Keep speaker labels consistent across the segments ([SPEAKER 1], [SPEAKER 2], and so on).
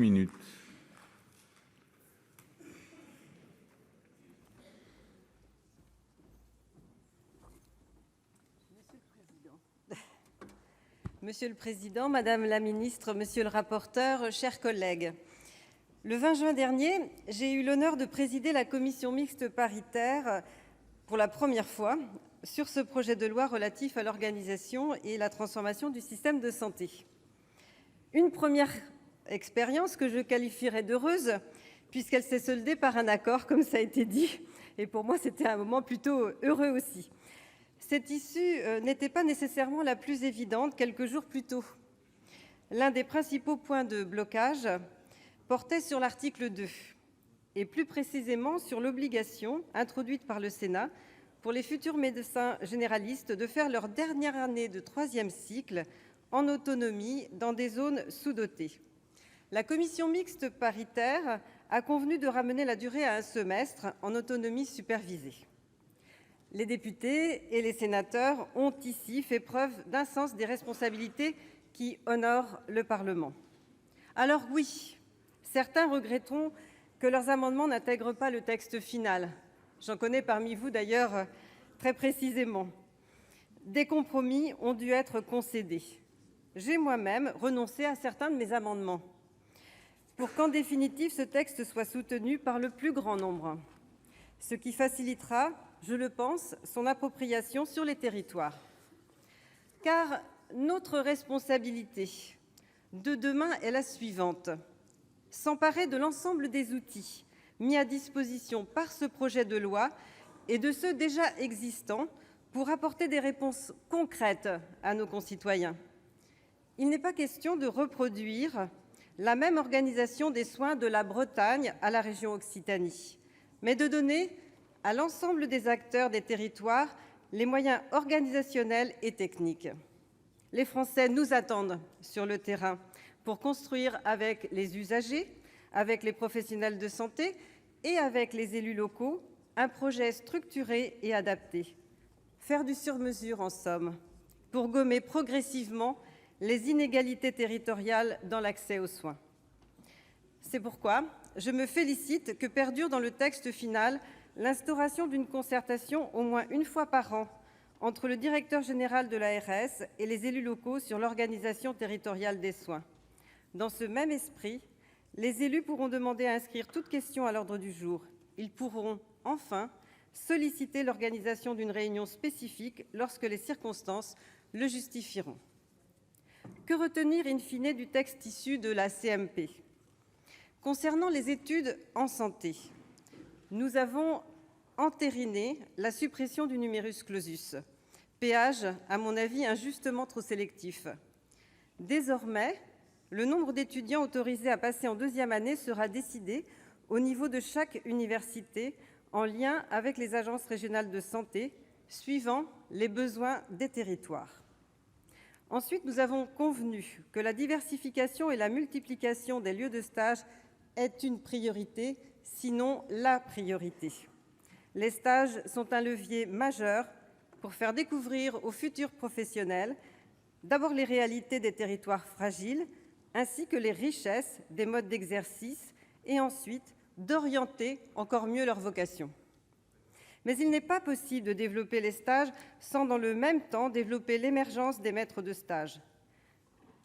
[SPEAKER 1] Minutes.
[SPEAKER 2] Monsieur le Président, Madame la Ministre, Monsieur le rapporteur, chers collègues, le 20 juin dernier, j'ai eu l'honneur de présider la commission mixte paritaire pour la première fois sur ce projet de loi relatif à l'organisation et la transformation du système de santé. Une première expérience que je qualifierais d'heureuse, puisqu'elle s'est soldée par un accord, comme ça a été dit, et pour moi c'était un moment plutôt heureux aussi. Cette issue n'était pas nécessairement la plus évidente quelques jours plus tôt. L'un des principaux points de blocage portait sur l'article 2, et plus précisément sur l'obligation introduite par le Sénat pour les futurs médecins généralistes de faire leur dernière année de 3e cycle en autonomie dans des zones sous-dotées. La commission mixte paritaire a convenu de ramener la durée à un semestre en autonomie supervisée. Les députés et les sénateurs ont ici fait preuve d'un sens des responsabilités qui honore le Parlement. Alors oui, certains regretteront que leurs amendements n'intègrent pas le texte final. J'en connais parmi vous d'ailleurs très précisément. Des compromis ont dû être concédés. J'ai moi-même renoncé à certains de mes amendements pour qu'en définitive ce texte soit soutenu par le plus grand nombre, ce qui facilitera, je le pense, son appropriation sur les territoires. Car notre responsabilité de demain est la suivante: s'emparer de l'ensemble des outils mis à disposition par ce projet de loi et de ceux déjà existants pour apporter des réponses concrètes à nos concitoyens. Il n'est pas question de reproduire la même organisation des soins de la Bretagne à la région Occitanie, mais de donner à l'ensemble des acteurs des territoires les moyens organisationnels et techniques. Les Français nous attendent sur le terrain pour construire avec les usagers, avec les professionnels de santé et avec les élus locaux un projet structuré et adapté. Faire du sur-mesure, en somme, pour gommer progressivement les inégalités territoriales dans l'accès aux soins. C'est pourquoi je me félicite que perdure dans le texte final l'instauration d'une concertation au moins une fois par an entre le directeur général de l'ARS et les élus locaux sur l'organisation territoriale des soins. Dans ce même esprit, les élus pourront demander à inscrire toute question à l'ordre du jour. Ils pourront, enfin, solliciter l'organisation d'une réunion spécifique lorsque les circonstances le justifieront. Que retenir in fine du texte issu de la CMP ? Concernant les études en santé, nous avons entériné la suppression du numerus clausus, péage, à mon avis, injustement trop sélectif. Désormais, le nombre d'étudiants autorisés à passer en 2e année sera décidé au niveau de chaque université en lien avec les agences régionales de santé, suivant les besoins des territoires. Ensuite, nous avons convenu que la diversification et la multiplication des lieux de stage est une priorité, sinon la priorité. Les stages sont un levier majeur pour faire découvrir aux futurs professionnels d'abord les réalités des territoires fragiles, ainsi que les richesses des modes d'exercice, et ensuite d'orienter encore mieux leur vocation. Mais il n'est pas possible de développer les stages sans, dans le même temps, développer l'émergence des maîtres de stage.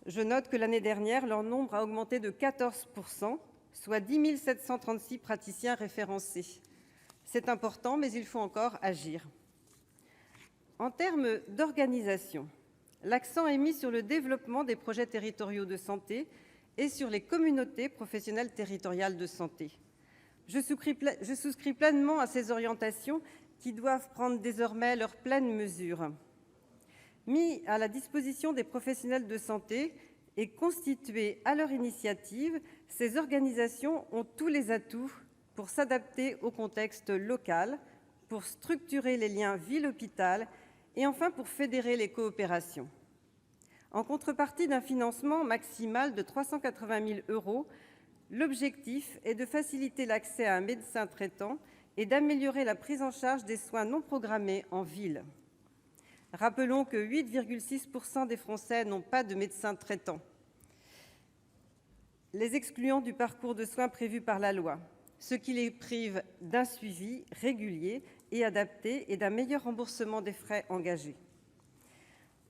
[SPEAKER 2] Je note que l'année dernière, leur nombre a augmenté de 14%, soit 10 736 praticiens référencés. C'est important, mais il faut encore agir. En termes d'organisation, l'accent est mis sur le développement des projets territoriaux de santé et sur les communautés professionnelles territoriales de santé. Je souscris pleinement à ces orientations qui doivent prendre désormais leur pleine mesure. Mis à la disposition des professionnels de santé et constituées à leur initiative, ces organisations ont tous les atouts pour s'adapter au contexte local, pour structurer les liens ville-hôpital et enfin pour fédérer les coopérations. En contrepartie d'un financement maximal de 380 000 €, l'objectif est de faciliter l'accès à un médecin traitant et d'améliorer la prise en charge des soins non programmés en ville. Rappelons que 8,6 % des Français n'ont pas de médecin traitant. les excluant du parcours de soins prévu par la loi, ce qui les prive d'un suivi régulier et adapté et d'un meilleur remboursement des frais engagés.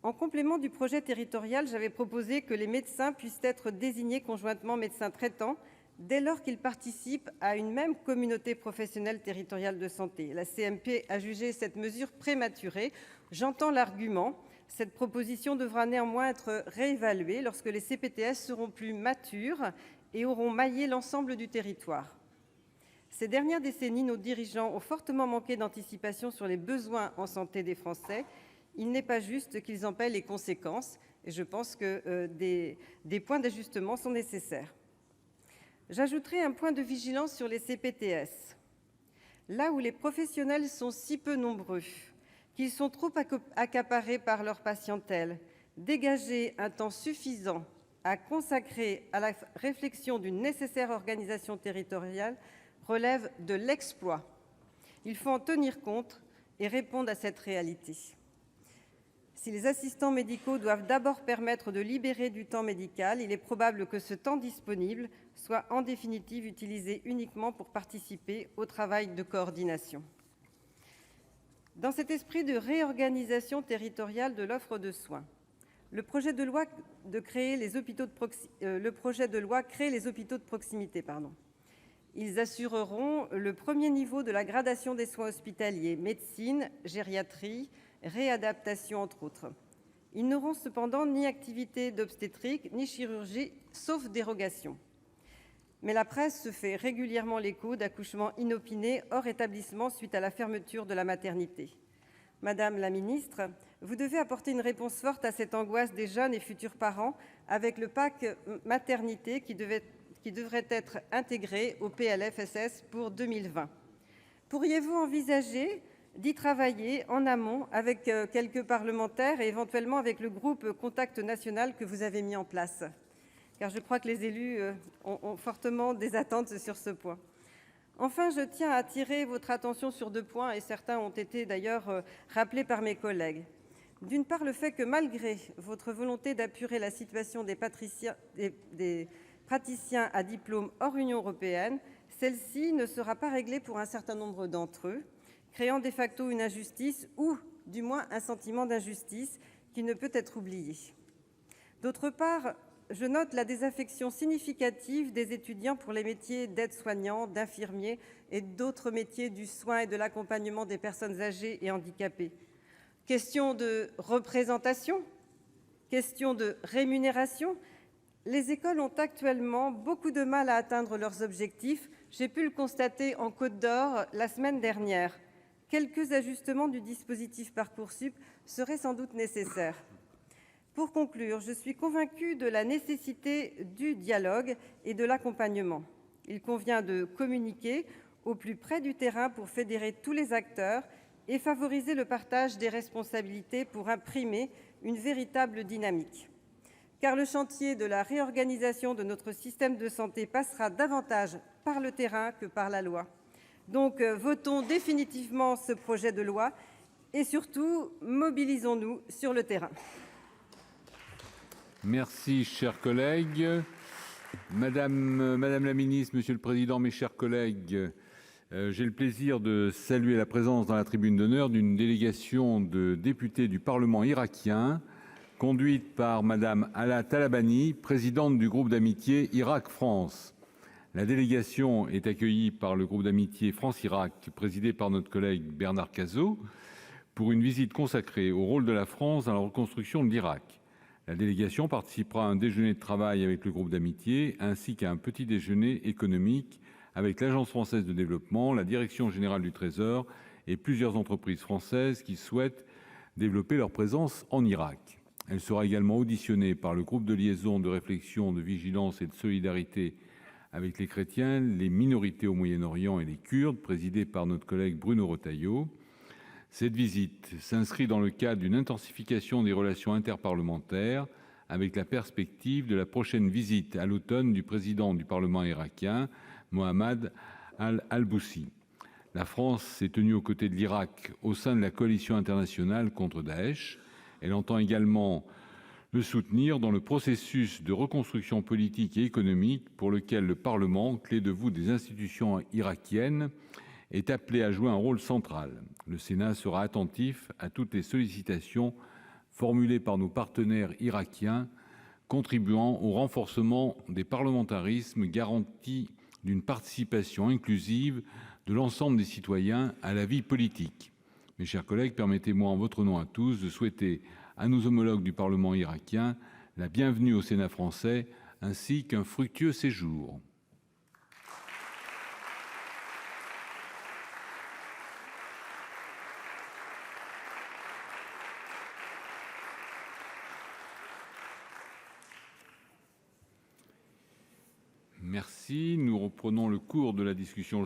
[SPEAKER 2] En complément du projet territorial, j'avais proposé que les médecins puissent être désignés conjointement médecins traitants dès lors qu'ils participent à une même communauté professionnelle territoriale de santé. La CMP a jugé cette mesure prématurée. J'entends l'argument. Cette proposition devra néanmoins être réévaluée lorsque les CPTS seront plus matures et auront maillé l'ensemble du territoire. Ces dernières décennies, nos dirigeants ont fortement manqué d'anticipation sur les besoins en santé des Français. Il n'est pas juste qu'ils en paient les conséquences, et je pense que des points d'ajustement sont nécessaires. J'ajouterai un point de vigilance sur les CPTS. Là où les professionnels sont si peu nombreux, qu'ils sont trop accaparés par leur patientèle, dégager un temps suffisant à consacrer à la réflexion d'une nécessaire organisation territoriale relève de l'exploit. Il faut en tenir compte et répondre à cette réalité. Si les assistants médicaux doivent d'abord permettre de libérer du temps médical, il est probable que ce temps disponible soit en définitive utilisé uniquement pour participer au travail de coordination. Dans cet esprit de réorganisation territoriale de l'offre de soins, le projet de loi crée les hôpitaux de proximité. Ils assureront le premier niveau de la gradation des soins hospitaliers, médecine, gériatrie, réadaptation, entre autres. Ils n'auront cependant ni activité d'obstétrique ni chirurgie, sauf dérogation. Mais la presse se fait régulièrement l'écho d'accouchements inopinés hors établissement suite à la fermeture de la maternité. Madame la ministre, vous devez apporter une réponse forte à cette angoisse des jeunes et futurs parents avec le PAC maternité qui devrait être intégré au PLFSS pour 2020. Pourriez-vous envisager d'y travailler en amont avec quelques parlementaires et éventuellement avec le groupe Contact National que vous avez mis en place ? Car je crois que les élus ont fortement des attentes sur ce point. Enfin, je tiens à attirer votre attention sur 2 points, et certains ont été d'ailleurs rappelés par mes collègues. D'une part, le fait que malgré votre volonté d'apurer la situation des praticiens à diplôme hors Union européenne, celle-ci ne sera pas réglée pour un certain nombre d'entre eux, créant de facto une injustice ou, du moins, un sentiment d'injustice qui ne peut être oublié. D'autre part, je note la désaffection significative des étudiants pour les métiers d'aide-soignant, d'infirmier et d'autres métiers du soin et de l'accompagnement des personnes âgées et handicapées. Question de représentation, question de rémunération. Les écoles ont actuellement beaucoup de mal à atteindre leurs objectifs. J'ai pu le constater en Côte d'Or la semaine dernière. Quelques ajustements du dispositif Parcoursup seraient sans doute nécessaires. Pour conclure, je suis convaincue de la nécessité du dialogue et de l'accompagnement. Il convient de communiquer au plus près du terrain pour fédérer tous les acteurs et favoriser le partage des responsabilités pour imprimer une véritable dynamique. Car le chantier de la réorganisation de notre système de santé passera davantage par le terrain que par la loi. Donc, votons définitivement ce projet de loi et surtout, mobilisons-nous sur le terrain.
[SPEAKER 1] Merci, chers collègues. Madame la ministre, Monsieur le Président, mes chers collègues, j'ai le plaisir de saluer la présence dans la tribune d'honneur d'une délégation de députés du Parlement irakien, conduite par Madame Ala Talabani, présidente du groupe d'amitié Irak-France. La délégation est accueillie par le groupe d'amitié France-Irak, présidé par notre collègue Bernard Cazeau, pour une visite consacrée au rôle de la France dans la reconstruction de l'Irak. La délégation participera à un déjeuner de travail avec le groupe d'amitié, ainsi qu'à un petit déjeuner économique avec l'Agence française de développement, la Direction générale du Trésor et plusieurs entreprises françaises qui souhaitent développer leur présence en Irak. Elle sera également auditionnée par le groupe de liaison, de réflexion, de vigilance et de solidarité avec les chrétiens, les minorités au Moyen-Orient et les Kurdes, présidé par notre collègue Bruno Retailleau. Cette visite s'inscrit dans le cadre d'une intensification des relations interparlementaires avec la perspective de la prochaine visite à l'automne du président du Parlement irakien, Mohamed Al-Boussi. La France s'est tenue aux côtés de l'Irak au sein de la coalition internationale contre Daesh. Elle entend également le soutenir dans le processus de reconstruction politique et économique pour lequel le Parlement, clé de voûte des institutions irakiennes, est appelé à jouer un rôle central. Le Sénat sera attentif à toutes les sollicitations formulées par nos partenaires irakiens, contribuant au renforcement des parlementarismes, garantie d'une participation inclusive de l'ensemble des citoyens à la vie politique. Mes chers collègues, permettez-moi en votre nom à tous de souhaiter à nos homologues du Parlement irakien la bienvenue au Sénat français ainsi qu'un fructueux séjour. Merci. Nous reprenons le cours de la discussion